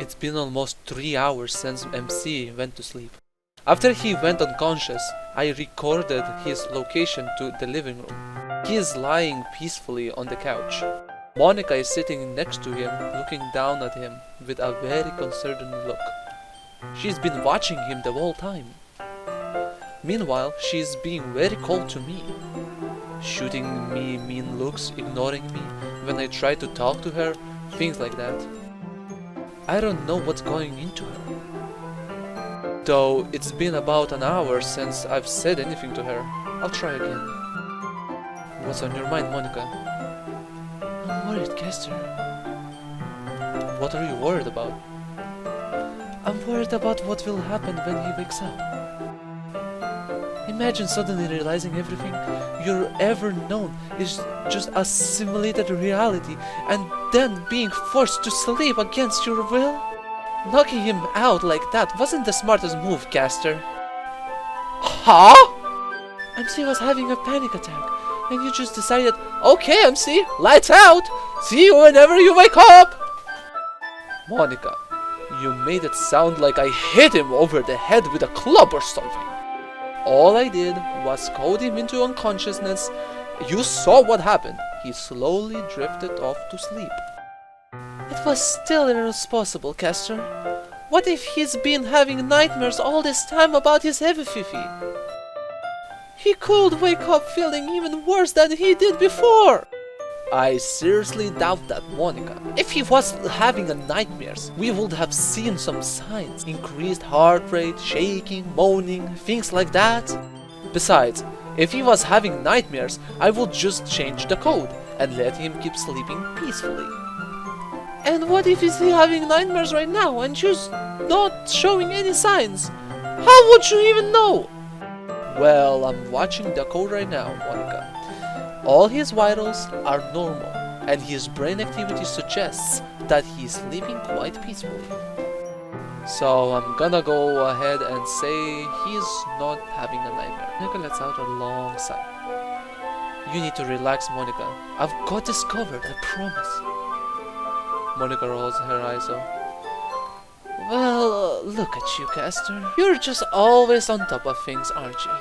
It's been almost 3 hours since MC went to sleep. After he went unconscious, I recorded his location to the living room. He is lying peacefully on the couch. Monica is sitting next to him, looking down at him with a very concerned look. She's been watching him the whole time. Meanwhile, she's being very cold to me, shooting me mean looks, ignoring me when I try to talk to her, things like that. I don't know what's going into her. Though it's been about an hour since I've said anything to her. I'll try again. What's on your mind, Monica? I'm worried, Kester. What are you worried about? I'm worried about what will happen when he wakes up. Imagine suddenly realizing everything you've ever known is just a simulated reality, and then being forced to sleep against your will? Knocking him out like that wasn't the smartest move, Kester. Huh? MC was having a panic attack, and you just decided, okay, MC, lights out! See you whenever you wake up! Monica, you made it sound like I hit him over the head with a club or something. All I did was code him into unconsciousness. You saw what happened. He slowly drifted off to sleep. It was still irresponsible, Kester. What if he's been having nightmares all this time about his heavy fifi? He could wake up feeling even worse than he did before. I seriously doubt that, Monica. If he was having nightmares, we would have seen some signs. Increased heart rate, shaking, moaning, things like that. Besides, if he was having nightmares, I would just change the code and let him keep sleeping peacefully. And what if he's having nightmares right now and just not showing any signs? How would you even know? Well, I'm watching the code right now, Monica. All his vitals are normal, and his brain activity suggests that he's sleeping quite peacefully. So I'm gonna go ahead and say he's not having a nightmare. Monica lets out a long sigh. You need to relax, Monica. I've got this covered, I promise. Monica rolls her eyes up. Well, look at you, Kester. You're just always on top of things, aren't you?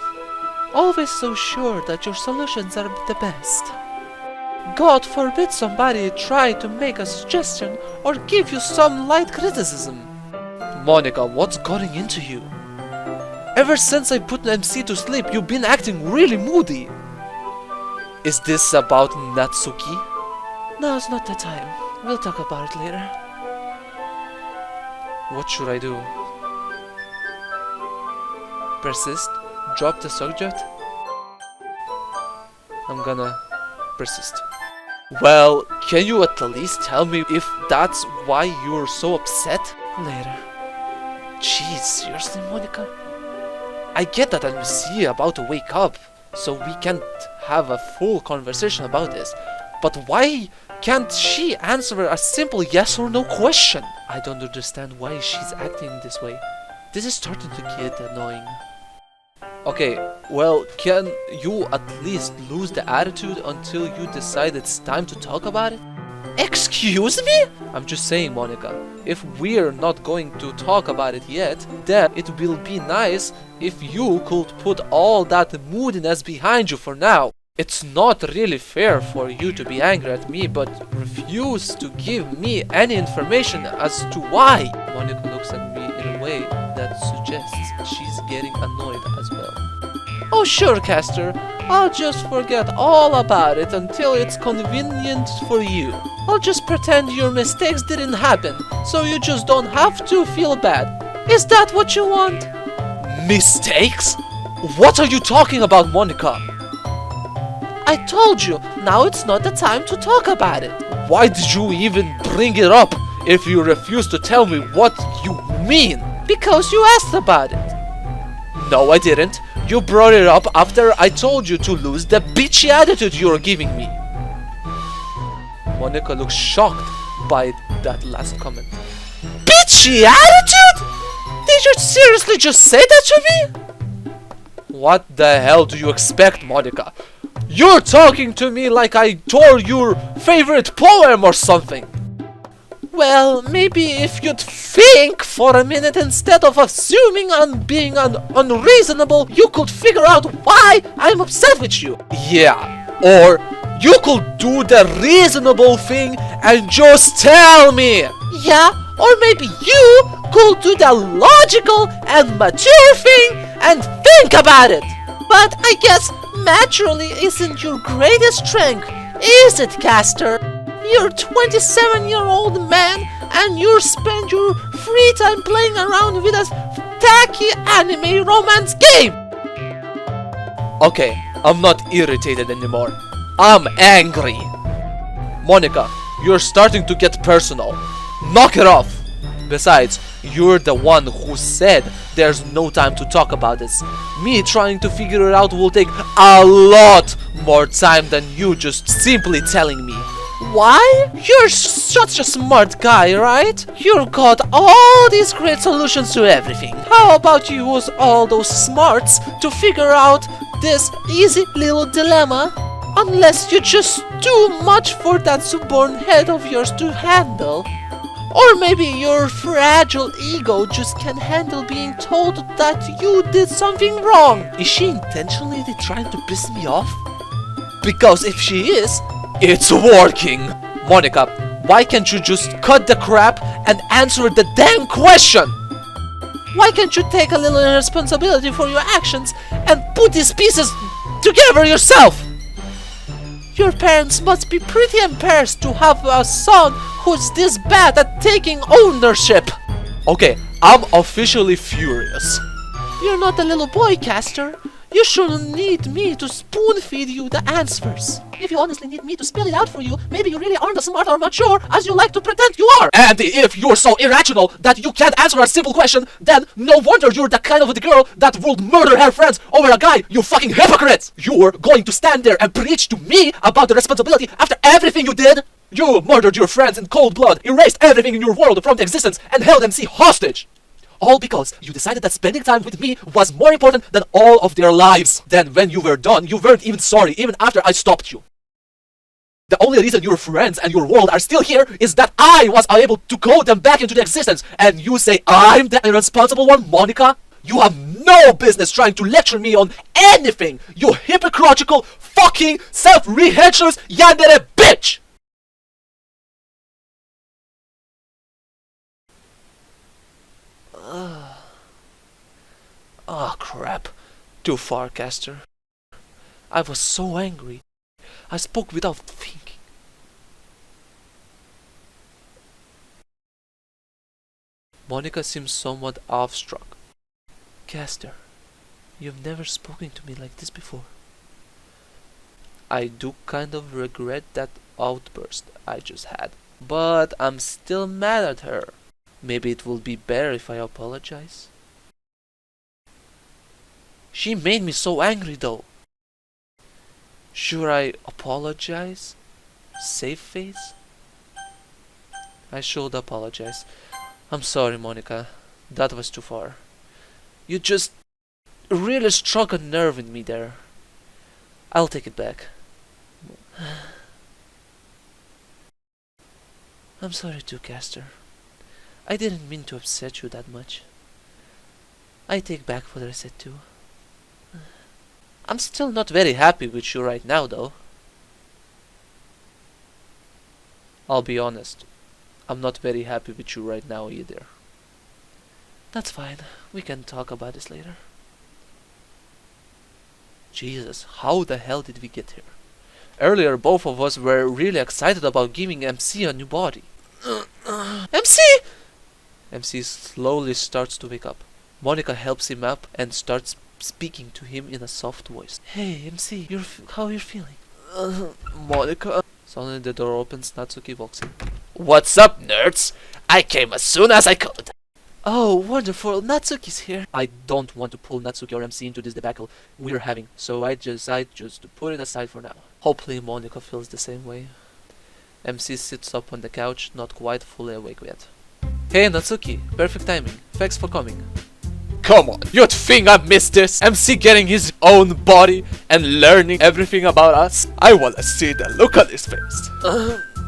Always so sure that your solutions are the best. God forbid somebody try to make a suggestion or give you some light criticism. Monica, what's going into you? Ever since I put MC to sleep, you've been acting really moody. Is this about Natsuki? Now's not the time. We'll talk about it later. What should I do? Persist? Drop the subject? I'm gonna persist. Well, can you at least tell me if that's why you're so upset? Later. Jeez, seriously, Monica? I get that I'm about to wake up, so we can't have a full conversation about this. But why can't she answer a simple yes or no question? I don't understand why she's acting this way. This is starting to get annoying. Okay, well, can you at least lose the attitude until you decide it's time to talk about it? Excuse me? I'm just saying, Monica, if we're not going to talk about it yet, then it will be nice if you could put all that moodiness behind you for now. It's not really fair for you to be angry at me, but refuse to give me any information as to why. Monica looks at me in a way that suggests she's getting annoyed as well. Oh sure, Kester. I'll just forget all about it until it's convenient for you. I'll just pretend your mistakes didn't happen, so you just don't have to feel bad. Is that what you want? Mistakes? What are you talking about, Monica? I told you, now it's not the time to talk about it. Why did you even bring it up if you refuse to tell me what you mean? Because you asked about it. No, I didn't. You brought it up after I told you to lose the bitchy attitude you're giving me. Monica looks shocked by that last comment. Bitchy attitude? Did you seriously just say that to me? What the hell do you expect, Monica? You're talking to me like I tore your favorite poem or something. Well, maybe if you'd think for a minute instead of assuming and being unreasonable, you could figure out why I'm upset with you. Yeah, or you could do the reasonable thing and just tell me. Yeah, or maybe you could do the logical and mature thing and think about it. But I guess maturely isn't your greatest strength, is it, Caster? You're a 27-year-old man and you spend your free time playing around with a tacky anime romance game. Okay, I'm not irritated anymore. I'm angry. Monica, you're starting to get personal. Knock it off. Besides, you're the one who said there's no time to talk about this. Me trying to figure it out will take a lot more time than you just simply telling me. Why? You're such a smart guy, right? You got all these great solutions to everything. How about you use all those smarts to figure out this easy little dilemma? Unless you're just too much for that suborn head of yours to handle. Or maybe your fragile ego just can't handle being told that you did something wrong. Is she intentionally trying to piss me off? Because if she is, it's working. Monica, why can't you just cut the crap and answer the damn question? Why can't you take a little responsibility for your actions and put these pieces together yourself? Your parents must be pretty embarrassed to have a son who's this bad at taking ownership. Okay, I'm officially furious. You're not a little boy, Caster. You shouldn't need me to spoon-feed you the answers. If you honestly need me to spell it out for you, maybe you really aren't as smart or mature as you like to pretend you are. And if you're so irrational that you can't answer a simple question, then no wonder you're the kind of the girl that would murder her friends over a guy, you fucking hypocrite! You're going to stand there and preach to me about the responsibility after everything you did? You murdered your friends in cold blood, erased everything in your world from existence, and held MC hostage! All because you decided that spending time with me was more important than all of their lives. Then when you were done, you weren't even sorry, even after I stopped you. The only reason your friends and your world are still here is that I was able to call them back into existence. And you say I'm the irresponsible one, Monica? You have no business trying to lecture me on anything, you hypocritical, fucking, self-rehensious, yandere bitch! Oh crap. Too far, Caster. I was so angry. I spoke without thinking. Monica seems somewhat awestruck. Caster, you've never spoken to me like this before. I do kind of regret that outburst I just had, but I'm still mad at her. Maybe it will be better if I apologize. She made me so angry though. Should I apologize? Save face? I should apologize. I'm sorry, Monica. That was too far. You just really struck a nerve in me there. I'll take it back. I'm sorry too, Caster. I didn't mean to upset you that much. I take back what I said too. I'm still not very happy with you right now though. I'll be honest. I'm not very happy with you right now either. That's fine. We can talk about this later. Jesus, how the hell did we get here? Earlier both of us were really excited about giving MC a new body. MC! MC slowly starts to wake up. Monica helps him up and starts speaking to him in a soft voice. Hey, MC, how you're feeling? Monica. Suddenly the door opens, Natsuki walks in. What's up, nerds? I came as soon as I could. Oh, wonderful, Natsuki's here. I don't want to pull Natsuki or MC into this debacle we're having, so I decide just to put it aside for now. Hopefully Monica feels the same way. MC sits up on the couch, not quite fully awake yet. Hey Natsuki, perfect timing. Thanks for coming. Come on, you'd think I missed this? MC getting his own body and learning everything about us? I wanna see the look on his face.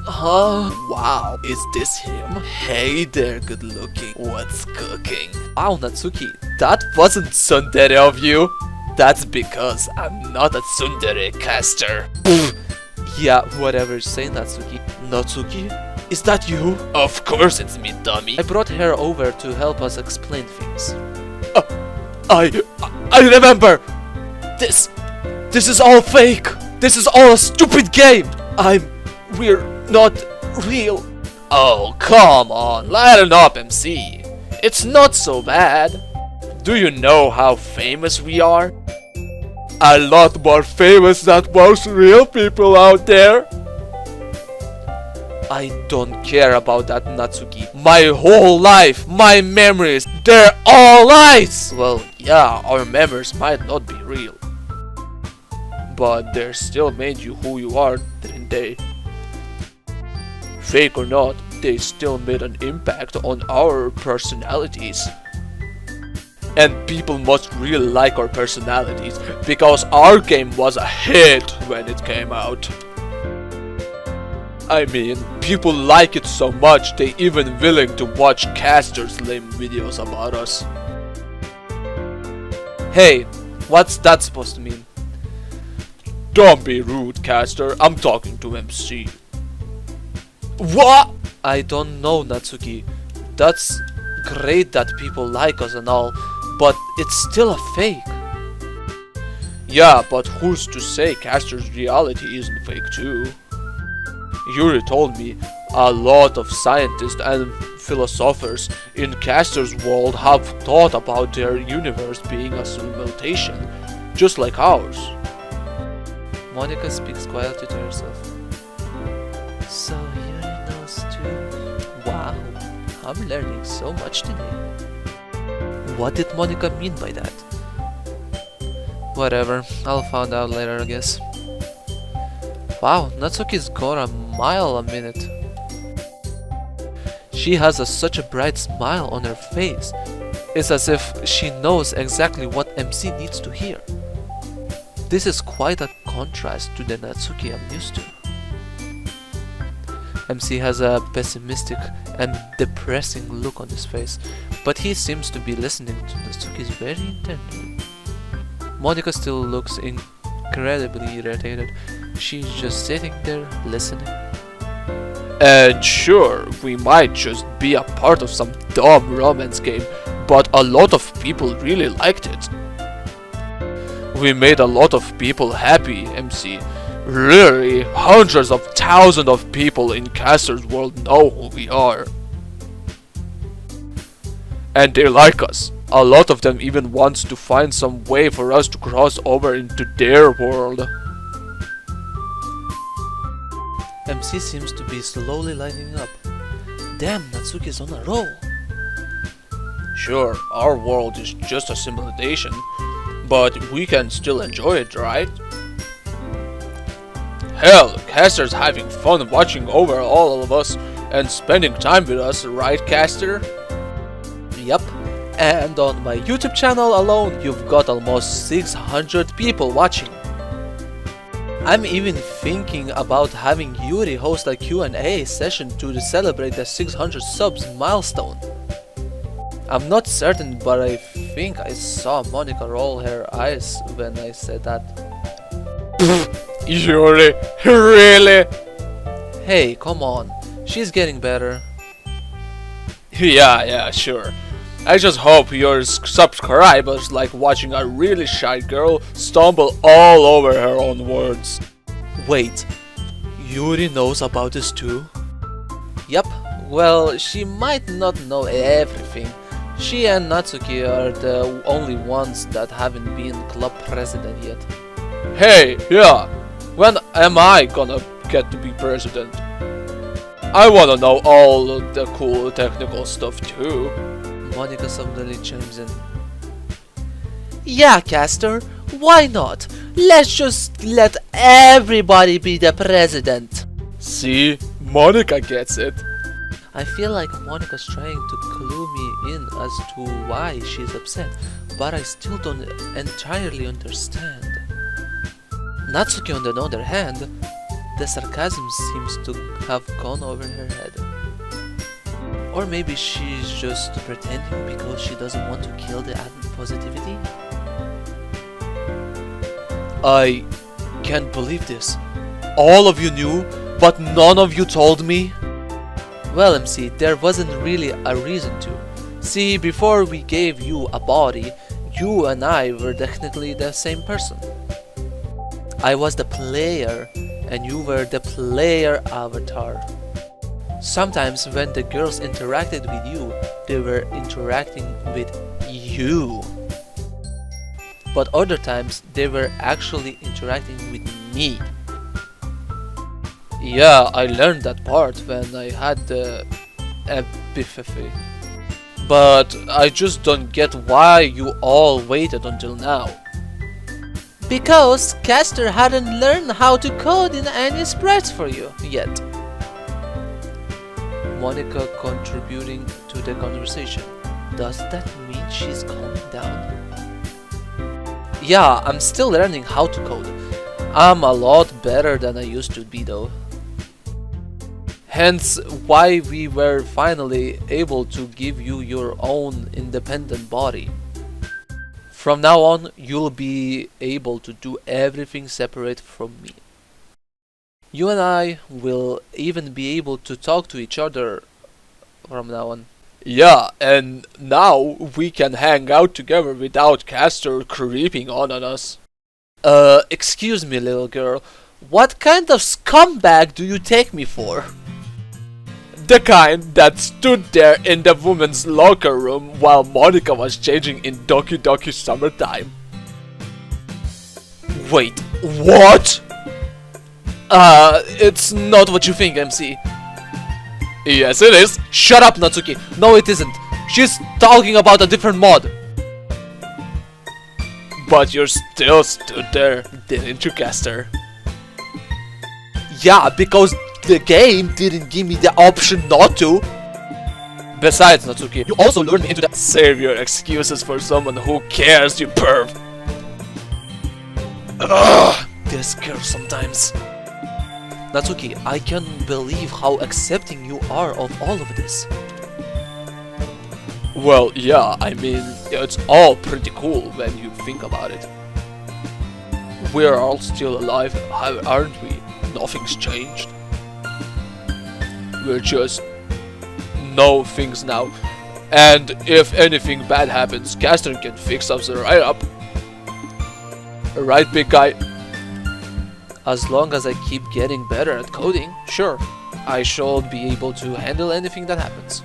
Huh? Wow, is this him? Hey there, good looking. What's cooking? Wow, Natsuki. That wasn't tsundere of you. That's because I'm not a tsundere caster. Yeah, whatever, say Natsuki. Natsuki? Is that you? Of course it's me, dummy. I brought her over to help us explain things. I remember! This is all fake! This is all a stupid game! We're not real. Oh, come on, lighten up, MC. It's not so bad. Do you know how famous we are? A lot more famous than most real people out there. I don't care about that, Natsuki. My whole life, my memories, they're all lies! Well, yeah, our memories might not be real. But they still made you who you are, didn't they? Fake or not, they still made an impact on our personalities. And people must really like our personalities, because our game was a hit when it came out. I mean, people like it so much they even willing to watch casters' lame videos about us. Hey, what's that supposed to mean? Don't be rude, caster, I'm talking to MC. What? I don't know, Natsuki. That's great that people like us and all, but it's still a fake. Yeah, but who's to say caster's reality isn't fake too? Yuri told me a lot of scientists and philosophers in caster's world have thought about their universe being a simulation, just like ours. Monica speaks quietly to herself. So Yuri knows too? Wow, I'm learning so much today. What did Monica mean by that? Whatever, I'll find out later, I guess. Wow, Natsuki's gone a mile a minute. She has such a bright smile on her face. It's as if she knows exactly what MC needs to hear. This is quite a contrast to the Natsuki I'm used to. MC has a pessimistic and depressing look on his face, but he seems to be listening to Natsuki's very intently. Monica still looks incredibly irritated. She's just sitting there listening. And sure, we might just be a part of some dumb romance game, but a lot of people really liked it. We made a lot of people happy, MC. Really, hundreds of thousands of people in Caster's world know who we are. And they like us. A lot of them even wants to find some way for us to cross over into their world. MC seems to be slowly lighting up. Damn, Natsuki's on a roll. Sure, our world is just a simulation, but we can still enjoy it, right? Hell, Caster's having fun watching over all of us and spending time with us, right, Caster? Yup, and on my YouTube channel alone, you've got almost 600 people watching. I'm even thinking about having Yuri host a Q&A session to celebrate the 600 subs milestone. I'm not certain, but I think I saw Monica roll her eyes when I said that. Yuri, really? Hey, come on, she's getting better. Yeah, sure. I just hope your subscribers like watching a really shy girl stumble all over her own words. Wait, Yuri knows about this too? Yup, well, she might not know everything. She and Natsuki are the only ones that haven't been club president yet. Hey, yeah, when am I gonna get to be president? I wanna know all of the cool technical stuff too. Monica suddenly chimes in. Yeah, Caster, why not? Let's just let everybody be the president. See, Monica gets it. I feel like Monica's trying to clue me in as to why she's upset, but I still don't entirely understand. Natsuki, on the other hand, The sarcasm seems to have gone over her head. Or maybe she's just pretending because she doesn't want to kill the positivity? I can't believe this. All of you knew, but none of you told me? Well, MC, there wasn't really a reason to. See, before we gave you a body, you and I were technically the same person. I was the player, and you were the player avatar. Sometimes when the girls interacted with you, they were interacting with you. But other times, they were actually interacting with me. Yeah, I learned that part when I had the epiphany. But I just don't get why you all waited until now. Because Caster hadn't learned how to code in any sprites for you yet. Monica contributing to the conversation. Does that mean she's calming down? Yeah, I'm still learning how to code. I'm a lot better than I used to be though. Hence why we were finally able to give you your own independent body. From now on, you'll be able to do everything separate from me. You and I will even be able to talk to each other from now on. Yeah, and now we can hang out together without Castor creeping on us. Excuse me, little girl. What kind of scumbag do you take me for? The kind that stood there in the women's locker room while Monica was changing in Doki Doki Summertime. Wait, What? it's not what you think, MC. Yes, it is. Shut up, Natsuki. No, it isn't. She's talking about a different mod. But you still stood there, didn't you, Castor? Yeah, because the game didn't give me the option not to. Besides, Natsuki, you also lured me into that. Save your excuses for someone who cares, you perv. Ugh, this girl sometimes. Natsuki, I can't believe how accepting you are of all of this. Well, yeah, I mean, it's all pretty cool when you think about it. We're all still alive, aren't we? Nothing's changed. We're just know things now. And if anything bad happens, Castor can fix us right up. Right, big guy? As long as I keep getting better at coding, sure, I should be able to handle anything that happens.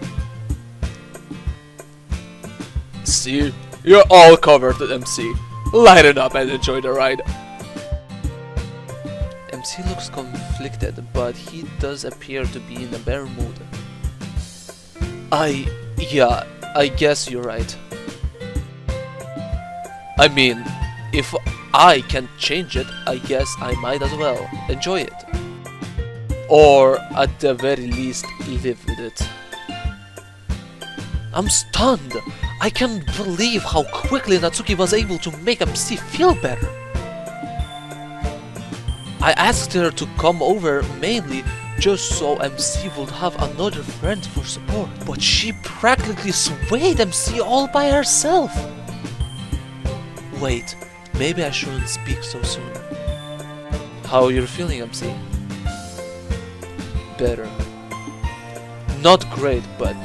See? You're all covered at MC. Lighten up and enjoy the ride. MC looks conflicted, but he does appear to be in a better mood. Yeah, I guess you're right. I mean, If I can't change it, I guess I might as well enjoy it. Or at the very least, live with it. I'm stunned! I can't believe how quickly Natsuki was able to make MC feel better. I asked her to come over mainly just so MC would have another friend for support, but she practically swayed MC all by herself. Wait, maybe I shouldn't speak so soon. How you're feeling, MC? Better. Not great, but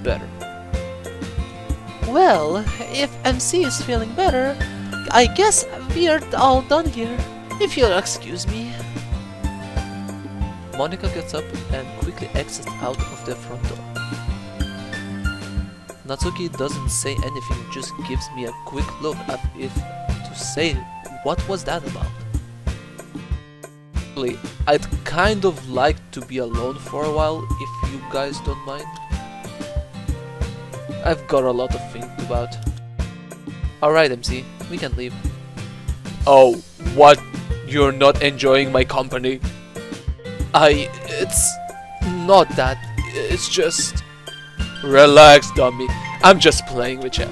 better. Well, if MC is feeling better, I guess we're all done here. If you'll excuse me. Monica gets up and quickly exits out of the front door. Natsuki doesn't say anything, just gives me a quick look as if to say, what was that about? I'd kind of like to be alone for a while, if you guys don't mind. I've got a lot to think about. Alright, MC, we can leave. oh, what? You're not enjoying my company? It's not that, it's just... Relax, dummy. I'm just playing with you.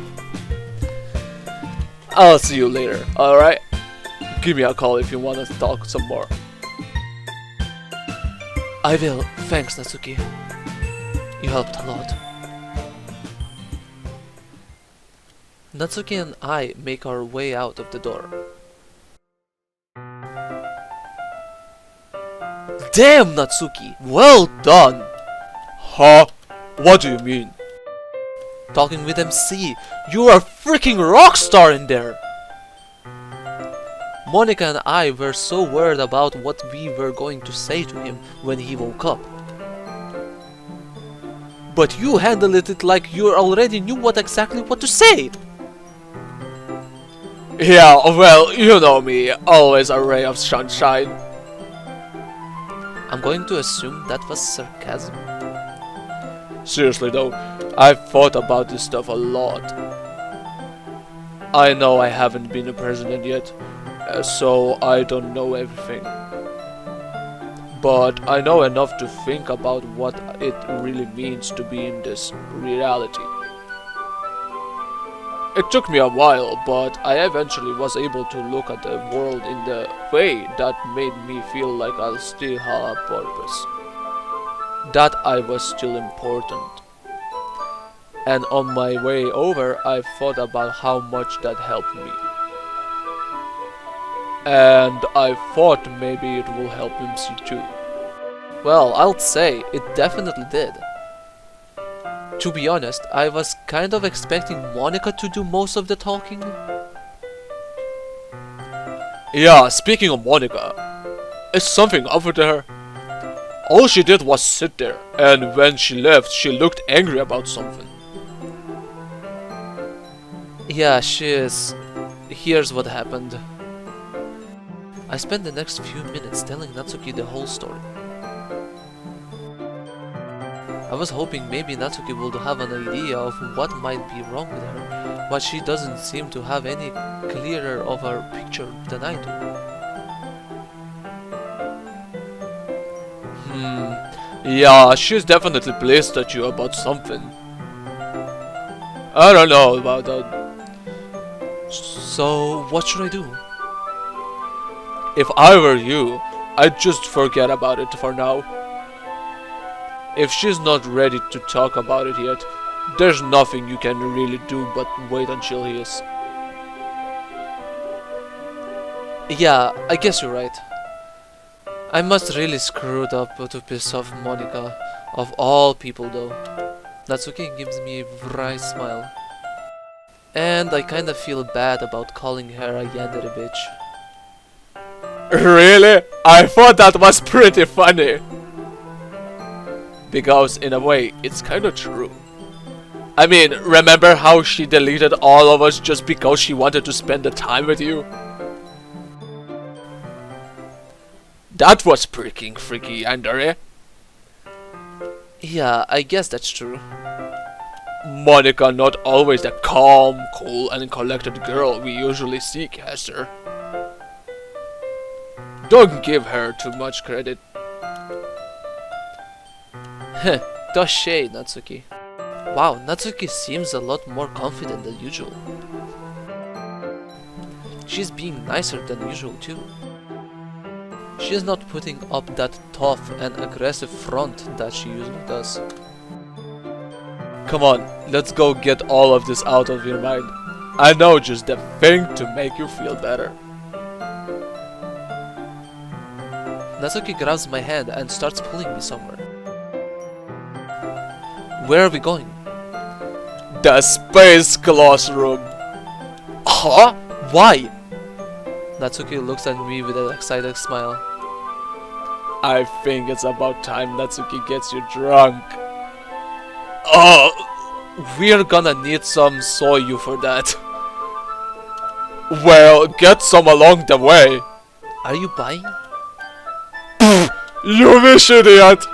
I'll see you later, alright? Give me a call if you want to talk some more. I will. Thanks, Natsuki. You helped a lot. Natsuki and I make our way out of the door. Damn, Natsuki! Well done! Huh? What do you mean? Talking with MC, you are a freaking rock star in there! Monica and I were so worried about what we were going to say to him when he woke up. But you handled it like you already knew exactly what to say! Yeah, well, you know me, always a ray of sunshine. I'm going to assume that was sarcasm. Seriously though, I've thought about this stuff a lot. I know I haven't been a president yet, so I don't know everything. But I know enough to think about what it really means to be in this reality. It took me a while, but I eventually was able to look at the world in the way that made me feel like I still had a purpose. That I was still important. And on my way over, I thought about how much that helped me. And I thought maybe it will help MC too. Well, I'll say, it definitely did. To be honest, I was kind of expecting Monica to do most of the talking. Yeah, speaking of Monica, is something up with her? All she did was sit there, and when she left, she looked angry about something. Yeah, she is. Here's what happened. I spent the next few minutes telling Natsuki the whole story. I was hoping maybe Natsuki would have an idea of what might be wrong with her, but she doesn't seem to have any clearer of her picture than I do. Yeah, she's definitely pissed at you about something. I don't know about that. So, what should I do? If I were you, I'd just forget about it for now. If she's not ready to talk about it yet, there's nothing you can really do but wait until he is. Yeah, I guess you're right. I must really screwed up to piss off Monica, of all people though. Natsuki gives me a wry smile. And I kinda feel bad about calling her a yandere bitch. Really? I thought that was pretty funny. Because in a way, it's kinda true. I mean, remember how she deleted all of us just because she wanted to spend the time with you? That was freaking freaky, Andre. Yeah, I guess that's true. Monica not always the calm, cool and collected girl we usually see, Caster. Don't give her too much credit. Heh, touche, Natsuki. Wow, Natsuki seems a lot more confident than usual. She's being nicer than usual too. She's not putting up that tough and aggressive front that she usually does. Come on, let's go get all of this out of your mind. I know just the thing to make you feel better. Natsuki grabs my hand and starts pulling me somewhere. Where are we going? The space classroom. Huh? Why? Natsuki looks at me with an excited smile. I think it's about time Natsuki gets you drunk. Oh, We're gonna need some soyu for that. well, get some along the way. Are you buying? You wish, idiot!